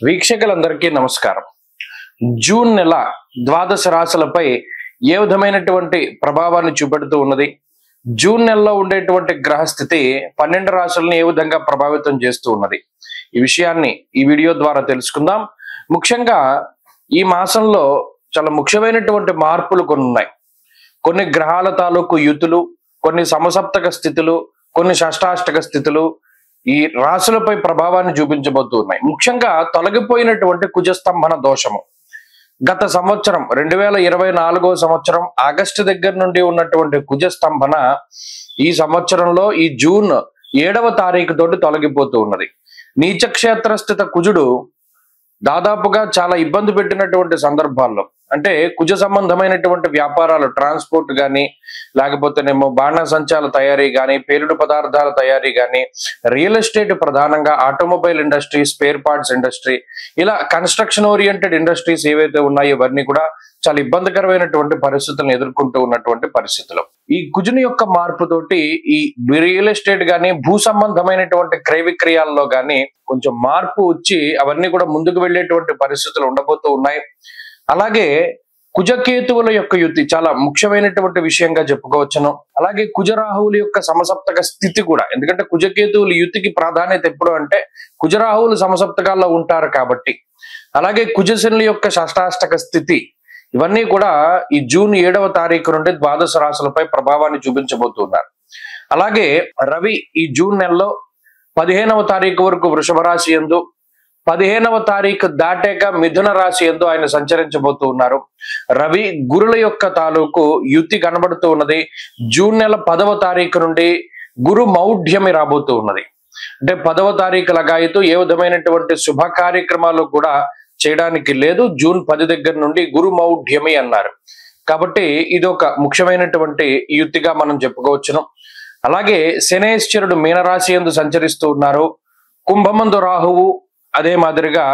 వీక్షకులందరికీ నమస్కారం. జూన్ నెల ద్వాదశ రాశులపై ఏ విధమైనటువంటి ప్రభావాన్ని చూపెడుతూ ఉన్నది, జూన్ నెలలో ఉండేటువంటి గ్రహస్థితి 12 రాశులను ఏ విధంగా ప్రభావితం చేస్తూ ఉన్నది, ఈ విషయాన్ని ఈ వీడియో ద్వారా తెలుసుకుందాం. ముఖ్యంగా ఈ మాసంలో చాలా ముఖ్యమైనటువంటి మార్పులు కొన్ని ఉన్నాయి. కొన్ని గ్రహాల తాలూకు యుతులు, కొన్ని సమసప్తక స్థితులు, కొన్ని షష్టాష్టక స్థితులు ఈ రాశులపై ప్రభావాన్ని చూపించబోతూ ఉన్నాయి. ముఖ్యంగా తొలగిపోయినటువంటి కుజస్తంభన దోషము గత సంవత్సరం 2024 సంవత్సరం ఆగస్టు దగ్గర నుండి ఉన్నటువంటి కుజస్తంభన ఈ సంవత్సరంలో ఈ జూన్ 7వ తారీఖు తోటి తొలగిపోతూ ఉన్నది. నీచక్షేత్రస్థిత కుజుడు దాదాపుగా చాలా ఇబ్బంది పెట్టినటువంటి సందర్భాల్లో, అంటే కుజ సంబంధమైనటువంటి వ్యాపారాలు, ట్రాన్స్పోర్ట్ కానీ, లేకపోతేనేమో బాణసంచాల తయారీ కానీ, పేలుడు పదార్థాల తయారీ కానీ, రియల్ ఎస్టేట్ ప్రధానంగా automobile industry, spare parts industry, ఇలా కన్స్ట్రక్షన్ ఓరియంటెడ్ ఇండస్ట్రీస్ ఏవైతే ఉన్నాయో ఇవన్నీ కూడా చాలా ఇబ్బందికరమైనటువంటి పరిస్థితులను ఎదుర్కొంటూ ఉన్నటువంటి పరిస్థితులు. ఈ కుజుని యొక్క మార్పుతోటి ఈ రియల్ ఎస్టేట్ గానీ, భూ సంబంధమైనటువంటి క్రయ విక్రయాల్లో గానీ కొంచెం మార్పు వచ్చి అవన్నీ కూడా ముందుకు వెళ్ళేటువంటి పరిస్థితులు ఉండబోతూ ఉన్నాయి. అలాగే కుజకేతువుల యొక్క యుతి చాలా ముఖ్యమైనటువంటి విషయంగా చెప్పుకోవచ్చును. అలాగే కుజరాహువుల యొక్క సమసప్తక స్థితి కూడా, ఎందుకంటే కుజకేతువుల యుతికి ప్రాధాన్యత ఎప్పుడు అంటే కుజరాహువులు సమసప్తకాల్లో ఉంటారు కాబట్టి. అలాగే కుజశనుల యొక్క షష్టాష్టక స్థితి, ఇవన్నీ కూడా ఈ జూన్ 7వ తారీఖు నుండి ద్వాదశ రాశులపై ప్రభావాన్ని చూపించబోతున్నారు. అలాగే రవి ఈ జూన్ నెలలో 15వ తారీఖు వరకు వృషభ రాశి యందు, 15వ తారీఖు దాటాక మిథున రాశి యందు ఆయన సంచరించబోతూ ఉన్నారు. రవి గురుల యొక్క తాలూకు యుతి కనబడుతూ ఉన్నది. జూన్ నెల 10వ తారీఖు నుండి గురు మౌఢ్యమి రాబోతూ ఉన్నది. అంటే 10వ తారీఖు లగాయతూ ఏ విధమైనటువంటి శుభ కార్యక్రమాలు కూడా చేయడానికి లేదు. జూన్ 10 దగ్గర నుండి గురు మౌఢ్యమి అన్నారు కాబట్టి ఇది ఒక ముఖ్యమైనటువంటి యుతిగా మనం చెప్పుకోవచ్చును. అలాగే శనేశ్వరుడు మీనరాశి యందు సంచరిస్తూ ఉన్నారు. కుంభమందు రాహువు, అదే మాదిరిగా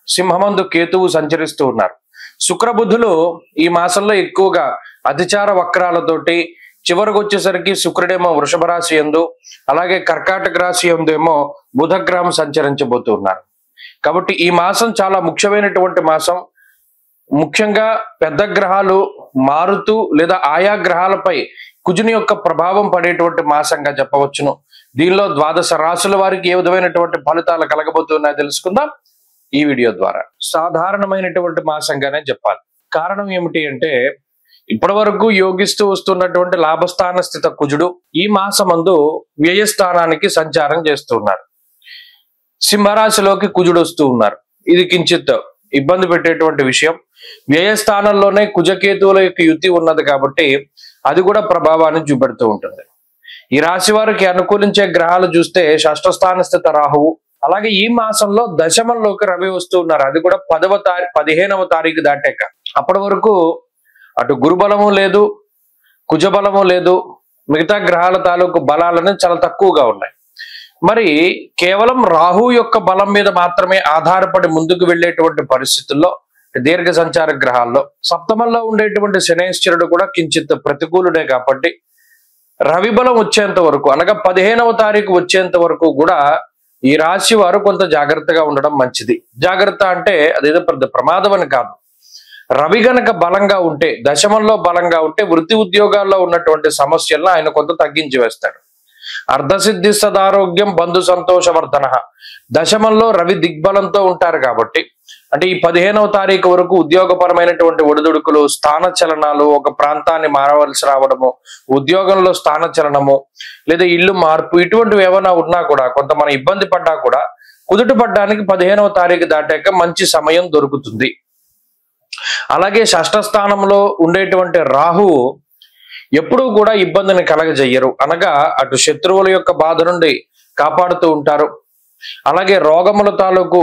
సింహమందు కేతువు సంచరిస్తూ ఉన్నారు. శుక్రబుధులు ఈ మాసంలో ఎక్కువగా అతిచార వక్రాలతోటి చివరికి వచ్చేసరికి శుక్రుడేమో వృషభ రాశి యందు, అలాగే కర్కాటక రాశి యందు ఏమో బుధగ్రహం సంచరించబోతూ ఉన్నారు. కాబట్టి ఈ మాసం చాలా ముఖ్యమైనటువంటి మాసం. ముఖ్యంగా పెద్ద గ్రహాలు మారుతూ లేదా ఆయా గ్రహాలపై కుజుని యొక్క ప్రభావం పడేటువంటి మాసంగా చెప్పవచ్చును. దీనిలో ద్వాదశ రాశుల వారికి ఏ విధమైనటువంటి ఫలితాలు కలగబోతున్నాయో తెలుసుకుందాం ఈ వీడియో ద్వారా. సాధారణమైనటువంటి మాసంగానే చెప్పాలి. కారణం ఏమిటి అంటే ఇప్పటి వరకు యోగిస్తూ వస్తున్నటువంటి లాభస్థాన స్థిత కుజుడు ఈ మాసమందు వ్యయస్థానానికి సంచారం చేస్తున్నారు. సింహరాశిలోకి కుజుడు వస్తూ ఉన్నారు. ఇది కించిత్ ఇబ్బంది పెట్టేటువంటి విషయం. వ్యయస్థానంలోనే కుజకేతువుల యొక్క యుతి ఉన్నది కాబట్టి అది కూడా ప్రభావాన్ని చూపెడుతూ ఉంటుంది. ఈ రాశి వారికి అనుకూలించే గ్రహాలు చూస్తే షష్ఠ స్థాన స్థిత రాహువు, అలాగే ఈ మాసంలో దశమంలోకి రవి వస్తూ ఉన్నారు. అది కూడా 15వ తారీఖు దాటాక. అప్పటి వరకు అటు గురుబలము లేదు, కుజబలము లేదు, మిగతా గ్రహాల తాలూకు బలాలను చాలా తక్కువగా ఉన్నాయి. మరి కేవలం రాహు యొక్క బలం మీద మాత్రమే ఆధారపడి ముందుకు వెళ్ళేటువంటి పరిస్థితుల్లో దీర్ఘ సంచార గ్రహాల్లో సప్తమంలో ఉండేటువంటి శనేశ్వరుడు కూడా కించిత్ ప్రతికూలుడే కాబట్టి రవి బలం వచ్చేంత వరకు, అనగా 15వ తారీఖు వచ్చేంత వరకు కూడా ఈ రాశి వారు కొంత జాగ్రత్తగా ఉండడం మంచిది. జాగ్రత్త అంటే అదేదో పెద్ద ప్రమాదం అని కాదు. రవి గనక బలంగా ఉంటే, దశమంలో బలంగా ఉంటే వృత్తి ఉద్యోగాల్లో ఉన్నటువంటి సమస్యలను ఆయన కొంత తగ్గించి వేస్తాడు. అర్ధసిద్ధి సదారోగ్యం బంధు సంతోషవర్ధన. దశమంలో రవి దిగ్బలంతో ఉంటారు కాబట్టి, అంటే ఈ 15వ తారీఖు వరకు ఉద్యోగపరమైనటువంటి ఒడిదుడుకులు, స్థాన చలనాలు, ఒక ప్రాంతాన్ని మారవలసి రావడము, ఉద్యోగంలో స్థాన చలనము, లేదా ఇల్లు మార్పు, ఇటువంటివి ఏమైనా ఉన్నా కూడా, కొంత మనం ఇబ్బంది పడ్డా కూడా కుదుట పడ్డానికి 15వ తారీఖు దాటాక మంచి సమయం దొరుకుతుంది. అలాగే షష్ఠ స్థానంలో ఉండేటువంటి రాహువు ఎప్పుడూ కూడా ఇబ్బందిని కలగజేయరు, అనగా అటు శత్రువుల యొక్క బాధ నుండి కాపాడుతూ ఉంటారు, అలాగే రోగముల తాలూకు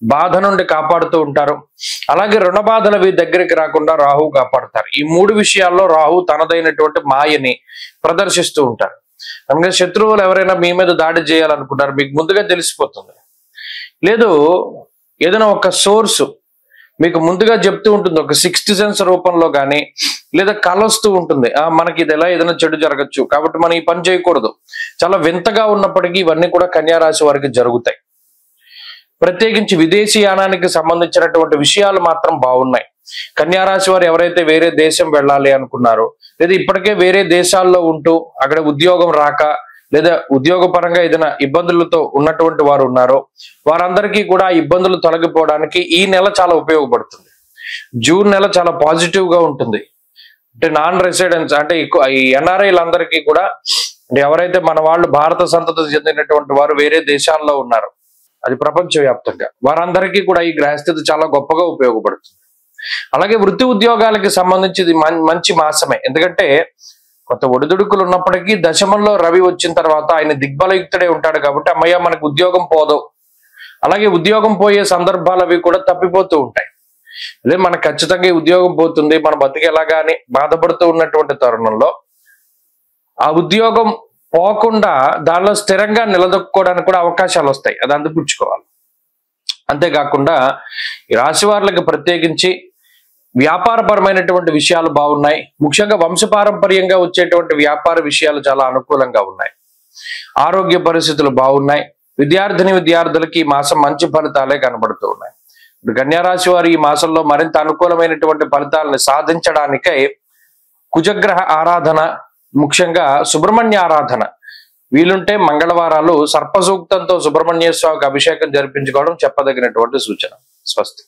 బాధ నుండి కాపాడుతూ ఉంటారు, అలాగే రుణ బాధలవి దగ్గరికి రాకుండా రాహు కాపాడుతారు. ఈ 3 విషయాల్లో రాహు తనదైనటువంటి మాయని ప్రదర్శిస్తూ ఉంటారు. అందుకే శత్రువులు ఎవరైనా మీ మీద దాడి చేయాలనుకుంటారు, మీకు ముందుగా తెలిసిపోతుంది. లేదు ఏదైనా ఒక సోర్సు మీకు ముందుగా చెప్తూ ఉంటుంది, ఒక 6th సెన్స్ రూపంలో కానీ, లేదా కలొస్తూ ఉంటుంది, మనకి ఇది ఎలా ఏదైనా చెడు జరగచ్చు కాబట్టి మనం ఈ పని చేయకూడదు. చాలా వింతగా ఉన్నప్పటికీ ఇవన్నీ కూడా కన్యా రాశి వారికి జరుగుతాయి. ప్రత్యేకించి విదేశీయానానికి సంబంధించినటువంటి విషయాలు మాత్రం బాగున్నాయి. కన్యారాశి వారు ఎవరైతే వేరే దేశం వెళ్ళాలి అనుకున్నారో, లేదా ఇప్పటికే వేరే దేశాల్లో ఉంటూ అక్కడ ఉద్యోగం రాక, లేదా ఉద్యోగ పరంగా ఏదైనా ఇబ్బందులతో ఉన్నటువంటి వారు ఉన్నారో, వారందరికీ కూడా ఇబ్బందులు తొలగిపోవడానికి ఈ నెల చాలా ఉపయోగపడుతుంది. జూన్ నెల చాలా పాజిటివ్ గా ఉంటుంది. అంటే నాన్ రెసిడెన్స్ అంటే ఈ ఎన్ఆర్ఐలందరికీ కూడా, అంటే ఎవరైతే మన వాళ్ళు భారత సంతతి చెందినటువంటి వారు వేరే దేశాల్లో ఉన్నారు, అది ప్రపంచవ్యాప్తంగా, వారందరికీ కూడా ఈ గ్రహస్థితి చాలా గొప్పగా ఉపయోగపడుతుంది. అలాగే వృత్తి ఉద్యోగాలకి సంబంధించి ఇది మంచి మాసమే. ఎందుకంటే కొంత ఒడిదుడుకులు ఉన్నప్పటికీ దశమంలో రవి వచ్చిన తర్వాత ఆయన దిగ్బలయుక్తుడే ఉంటాడు కాబట్టి అమ్మయ్య మనకు ఉద్యోగం పోదు, అలాగే ఉద్యోగం పోయే సందర్భాలు అవి కూడా తప్పిపోతూ ఉంటాయి. అదే మనకు ఖచ్చితంగా ఈ ఉద్యోగం పోతుంది, మన బతికేలాగా అని బాధపడుతూ ఉన్నటువంటి తరుణంలో ఆ ఉద్యోగం పోకుండా దానిలో స్థిరంగా నిలదొక్కుకోవడానికి కూడా అవకాశాలు వస్తాయి. అది అందిపుచ్చుకోవాలి. అంతేకాకుండా ఈ రాశి వారికి ప్రత్యేకించి వ్యాపారపరమైనటువంటి విషయాలు బాగున్నాయి. ముఖ్యంగా వంశపారంపర్యంగా వచ్చేటువంటి వ్యాపార విషయాలు చాలా అనుకూలంగా ఉన్నాయి. ఆరోగ్య పరిస్థితులు బాగున్నాయి. విద్యార్థులకి ఈ మాసం మంచి ఫలితాలే కనబడుతూ ఉన్నాయి. ఇప్పుడు కన్యారాశి వారు ఈ మాసంలో మరింత అనుకూలమైనటువంటి ఫలితాలను సాధించడానికై కుజగ్రహ ఆరాధన, ముఖ్యంగా సుబ్రహ్మణ్య ఆరాధన, వీలుంటే మంగళవారాలు సర్పసూక్తంతో సుబ్రహ్మణ్య స్వామికి అభిషేకం జరిపించుకోవడం చెప్పదగినటువంటి సూచన. స్వస్తి.